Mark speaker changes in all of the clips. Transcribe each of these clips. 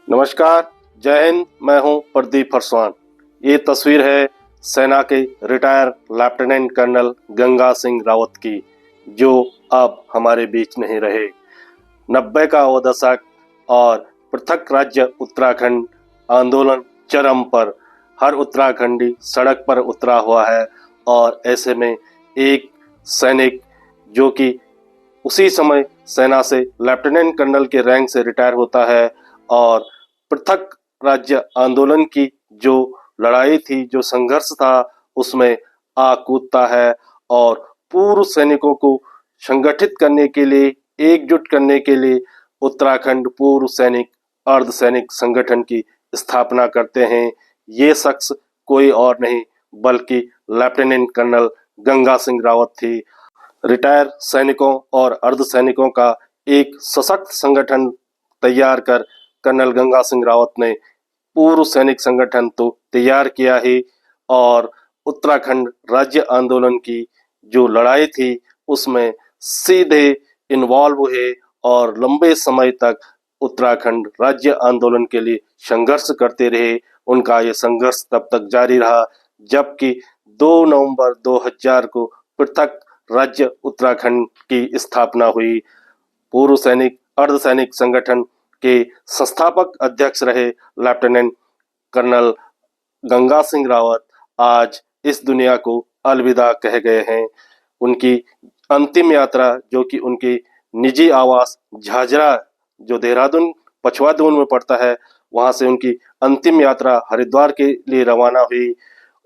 Speaker 1: नमस्कार, जय हिंद। मैं हूं प्रदीप फरसवान। ये तस्वीर है सेना के retire lieutenant colonel Ganga Singh Rawat की, जो अब हमारे बीच नहीं रहे। 90 का वो दशक और पृथक राज्य उत्तराखंड आंदोलन चरम पर, हर उत्तराखंडी सड़क पर उतरा हुआ है। और ऐसे में एक सैनिक जो कि उसी समय सेना से लेफ्टिनेंट कर्नल के रैंक से रिटायर होता है और पृथक राज्य आंदोलन की जो लड़ाई थी, जो संघर्ष था, उसमें आ कूदता है और पूर्व सैनिकों को संगठित करने के लिए, एकजुट करने के लिए उत्तराखंड पूर्व सैनिक अर्धसैनिक संगठन की स्थापना करते हैं। ये शख्स कोई और नहीं बल्कि लेफ्टिनेंट कर्नल गंगा सिंह रावत थी। रिटायर सैनिकों और अर्धसैनिकों का एक सशक्त संगठन तैयार कर कर्नल गंगा सिंह रावत ने पूर्व सैनिक संगठन तो तैयार किया ही, और उत्तराखंड राज्य आंदोलन की जो लड़ाई थी उसमें सीधे इन्वॉल्व हुए और लंबे समय तक उत्तराखंड राज्य आंदोलन के लिए संघर्ष करते रहे। उनका ये संघर्ष तब तक जारी रहा जबकि 2 नवंबर 2000 को पृथक राज्य उत्तराखंड की स्थापना हुई। पूर्व सैनिक अर्धसैनिक संगठन के संस्थापक अध्यक्ष रहे लेफ्टिनेंट कर्नल गंगा सिंह रावत आज इस दुनिया को अलविदा कह गए हैं। उनकी अंतिम यात्रा, जो कि उनकी निजी आवास झाझरा, जो देहरादून पछवा दून में पड़ता है, वहां से उनकी अंतिम यात्रा हरिद्वार के लिए रवाना हुई।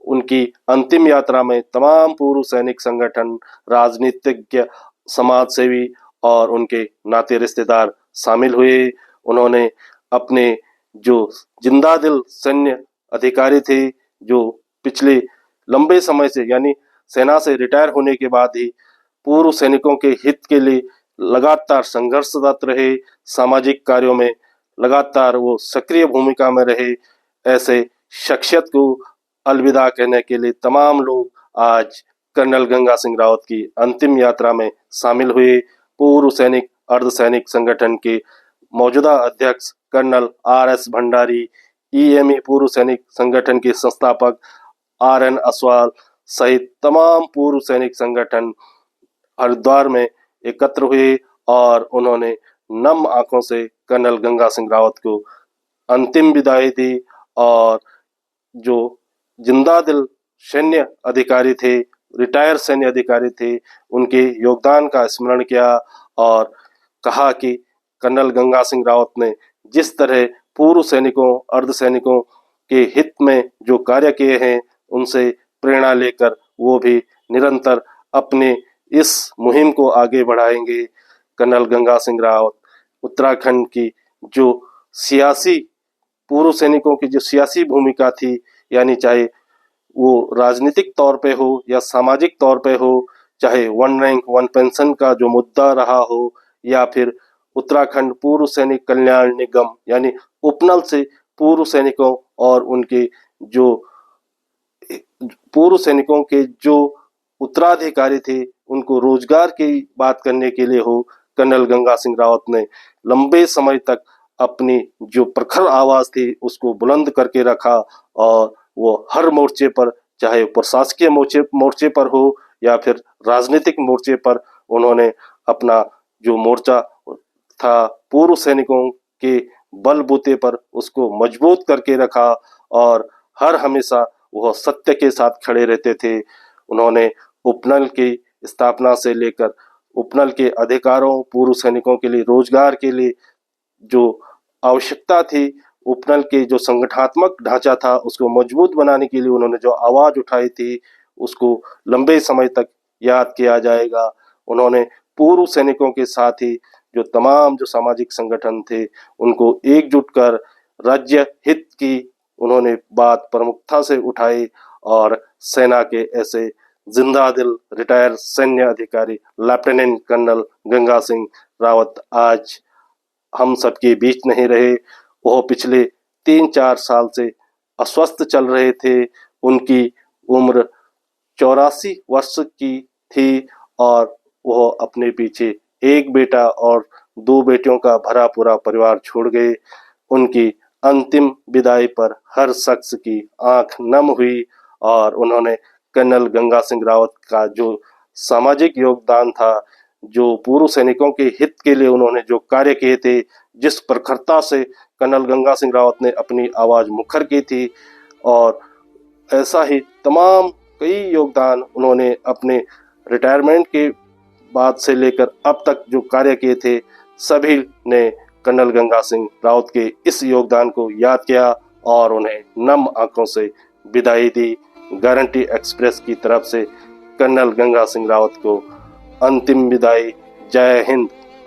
Speaker 1: उनकी अंतिम यात्रा में तमाम पूर्व सैनिक संगठन, राजनीतिज्ञ, समाजसेवी और उनके नाते रिश्तेदार शामिल हुए। उन्होंने अपने जो जिंदा दिल सैन्य अधिकारी थे, जो पिछले लंबे समय से यानी सेना से रिटायर होने के बाद ही पूर्व सैनिकों के हित के लिए लगातार संघर्षरत रहे, सामाजिक कार्यों में लगातार वो सक्रिय भूमिका में रहे, ऐसे शख्सियत को अलविदा कहने के लिए तमाम लोग आज कर्नल गंगा सिंह रावत की अंतिम यात्रा में शामिल हुए। पूर्व सैनिक अर्धसैनिक संगठन के मौजूदा अध्यक्ष कर्नल RS भंडारी, EME पूर्व सैनिक संगठन के संस्थापक RN असवाल सहित तमाम पूर्व सैनिक संगठन हरिद्वार में एकत्र हुए और उन्होंने नम आंखों से कर्नल गंगा सिंह रावत को अंतिम विदाई दी। और जो जिंदा दिल सैन्य अधिकारी थे, रिटायर सैन्य अधिकारी थे, उनके योगदान का स्मरण किया और कहा कि कर्नल गंगा सिंह रावत ने जिस तरह पूर्व सैनिकों अर्धसैनिकों के हित में जो कार्य किए हैं, उनसे प्रेरणा लेकर वो भी निरंतर अपने इस मुहिम को आगे बढ़ाएंगे। कर्नल गंगा सिंह रावत उत्तराखंड की जो सियासी पूर्व सैनिकों की जो सियासी भूमिका थी, यानी चाहे वो राजनीतिक तौर पे हो या सामाजिक तौर पे हो, चाहे वन रैंक वन पेंशन का जो मुद्दा रहा हो, या फिर उत्तराखंड पूर्व सैनिक कल्याण निगम यानी उपनल से पूर्व सैनिकों और उनके जो पूर्व सैनिकों के जो उत्तराधिकारी थे उनको रोजगार की बात करने के लिए हो, कर्नल गंगा सिंह रावत ने लंबे समय तक अपनी जो प्रखर आवाज थी उसको बुलंद करके रखा। और वो हर मोर्चे पर, चाहे प्रशासकीय मोर्चे पर हो या फिर राजनीतिक मोर्चे पर, उन्होंने अपना जो मोर्चा था पूर्व सैनिकों के बलबूते पर उसको मजबूत करके रखा और हर हमेशा वह सत्य के साथ खड़े रहते थे। उन्होंने उपनल की स्थापना से लेकर उपनल के अधिकारों, पूर्व सैनिकों के लिए रोजगार के लिए जो आवश्यकता थी, उपनल के जो संगठनात्मक ढांचा था उसको मजबूत बनाने के लिए उन्होंने जो आवाज उठाई थी उसको लंबे समय तक याद किया जाएगा। उन्होंने पूर्व सैनिकों के साथ ही जो तमाम जो सामाजिक संगठन थे उनको एकजुट कर राज्य हित की उन्होंने बात प्रमुखता से उठाई और सेना के ऐसे जिंदा दिल रिटायर सैन्य अधिकारी लेफ्टिनेंट कर्नल गंगा सिंह रावत आज हम सबके बीच नहीं रहे। वह पिछले 3-4 साल से अस्वस्थ चल रहे थे। उनकी उम्र 84 वर्ष की थी और वह अपने पीछे एक बेटा और 2 बेटियों का भरा पूरा परिवार छोड़ गए। उनकी अंतिम विदाई पर हर शख्स की आंख नम हुई और उन्होंने कर्नल गंगा सिंह रावत का जो सामाजिक योगदान था, जो पूर्व सैनिकों के हित के लिए उन्होंने जो कार्य किए थे, जिस प्रखरता से कर्नल गंगा सिंह रावत ने अपनी आवाज मुखर की थी, और ऐसा ही तमाम कई योगदान उन्होंने अपने रिटायरमेंट के बाद से लेकर अब तक जो कार्य किए थे, सभी ने कर्नल गंगा सिंह रावत के इस योगदान को याद किया और उन्हें नम आंखों से विदाई दी। गारंटी एक्सप्रेस की तरफ से कर्नल गंगा सिंह रावत को अंतिम विदाई। जय हिंद।